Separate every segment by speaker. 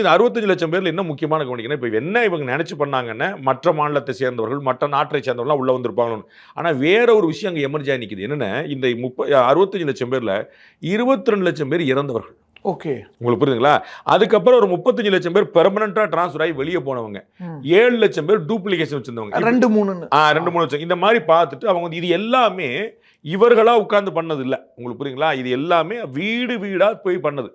Speaker 1: இந்த 65 லட்சம் பேர்ல என்ன முக்கியமான கவனிக்கணும், இப்ப என்ன இவங்க நினைச்சு பண்ணாங்கன்னா, மற்ற மாநிலத்தை சேர்ந்தவர்கள், மற்ற நாட்டை சேர்ந்தவர்கள்லாம் உள்ள வந்திருப்பாங்களோ. ஆனா வேற ஒரு விஷயம் அங்க எமர்ஜ் ஆகி நிக்குது. என்னன்னா, இந்த 65 லட்சம் பேர்ல 22 லட்சம் பேர் இறந்தவர்கள்.
Speaker 2: ஓகே.
Speaker 1: உங்களுக்கு புரியுதுங்களா? அதுக்கப்புறம் ஒரு 35 லட்சம் பேர் பெர்மனன்ட்டா டிரான்ஸ்ஃபர் ஆகி வெளிய போனவங்க. 7 லட்சம் பேர் டூப்ளிகேஷன் வச்சிருந்தவங்க.
Speaker 2: 2, 3ன்னு.
Speaker 1: 2, 3 லட்சம். இந்த மாரி பார்த்துட்டு அவங்க வந்து இது எல்லாமே இவர்களா உட்கார்ந்து பண்ணது இல்ல. உங்களுக்கு புரியுதுங்களா? இது எல்லாமே வீடு வீடா போய் பண்ணது.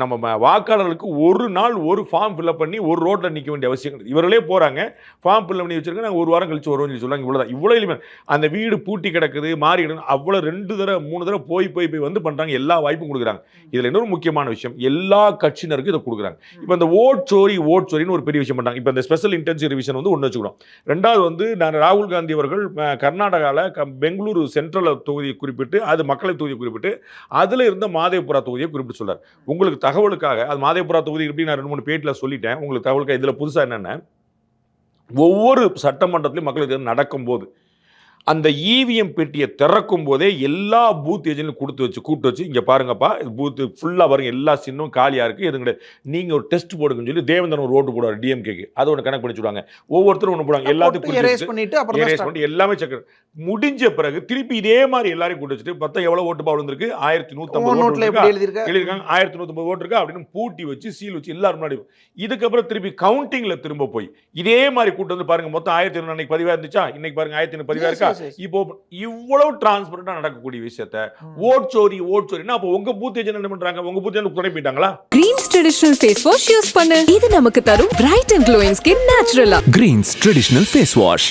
Speaker 1: நம்ம வாக்காளர்களுக்கு ஒரு நாள் ஒரு ஃபார்ம் ஃபில்அப் பண்ணி ஒரு ரோட்ல நிக்க வேண்டிய அவசியம் கிடையாது. இவர்களே போறாங்க, ஃபார்ம் ஃபில் பண்ணி வச்சிருக்காங்க, நாங்க ஒரு வாரம் கழிச்சு வருவோம்னு சொல்லி சொல்றாங்க. இவ்வளவுதான். இவ்வளவு எளிமை. அந்த வீடு பூட்டி கிடக்குது, மாறி கிடக்குது. அவ்வளவு 2 தடவை 3 தடவை போய் வந்து பண்றாங்க. எல்லா வாய்ப்பும் கொடுக்குறாங்க. இதுல இன்னொரு முக்கியமான விஷயம், எல்லா கட்சியினருக்கும் இதை கொடுக்குறாங்க. இப்ப இந்த ஓட் சோரின்னு ஒரு பெரிய விஷயம் பண்றாங்க. இப்ப இந்த ஸ்பெஷல் இன்டென்சிவ் ரிவிஷன் வந்து ஒண்ணு வச்சுக்கிறோம். ரெண்டாவது வந்து நான் ராகுல் காந்தி அவர்கள் கர்நாடகால பெங்களூரு சென்ட்ரல் தொகுதியை குறிப்பிட்டு, அது மக்களவை தொகுதியை குறிப்பிட்டு, அதுல இருந்த மாதேபுரா தொகுதியை குறிப்பிட்டு சொல்றாரு. உங்களுக்கு தகவலுக்காக, அது மாதேபுரா தொகுதி எப்படி நான் 2-3 பேட்டில சொல்லிட்டேன். உங்களுக்கு தகவலுக்காக இதுல புதுசா என்னன்னா, ஒவ்வொரு சட்டமன்றத்திலும் மக்களுக்கு தேர்தல் நடக்கும்போது அந்த இவிஎம் பெட்டியை திறக்கும் போதே எல்லா பூத் ஏஜென்ட்டும் கூப்பிட்டு வச்சு இங்க பாருங்கப்பா, பூத் ஃபுல்லா பாருங்க, எல்லா சின்னும் காலியா இருக்கு, எதுவும் கிடையாது, நீங்க ஒரு டெஸ்ட் போடுங்கன்னு சொல்லி தேவேந்திரன் ஒரு ஓட்டு போடுவார் டிஎம்கேக்கு. அதை ஒன்று கணக்கு பண்ணி சொல்லுவாங்க. ஒவ்வொருத்தரும் ஒன்று போடுவாங்க. எல்லாத்துக்கும்
Speaker 2: எரேஸ் பண்ணிட்டு
Speaker 1: எல்லாமே செக் முடிஞ்ச பிறகு திருப்பி இதே மாதிரி எல்லாரையும் கூட்டு வச்சுட்டு மொத்தம் எவ்வளவு ஓட்டு விழுந்திருக்கு, 1150 ஓட்டு எழுதிருக்காங்க, 1150 ஓட்டு இருக்கு அப்படின்னு பூட்டி வச்சு சீல் வச்சு எல்லாரும் முன்னாடி. இதுக்கப்புறம் திருப்பி கவுண்டிங்ல திரும்ப போய் இதே மாதிரி கூட்டு வந்து பாருங்க, மொத்தம் 1200 அன்னைக்கு பதிவா இருந்துச்சா, இன்னைக்கு பாருங்க 1500 பதிவா இருக்கா. இப்போ இவ்வளவு டிரான்ஸ்பரண்டா நடக்கக்கூடிய விஷயத்தை ஓட் சோரினா அப்ப உங்க பூத் ஏஜென்ட் என்ன பண்றாங்க? உங்க பூத் ஏஜென்ட் துணை போயிட்டாங்களா?
Speaker 3: Greens traditional face wash use பண்ணு. இது நமக்கு தரும் பிரைட் அண்ட் க்ளோயிங் ஸ்கின் நேச்சுரலா.
Speaker 4: Greens traditional face wash.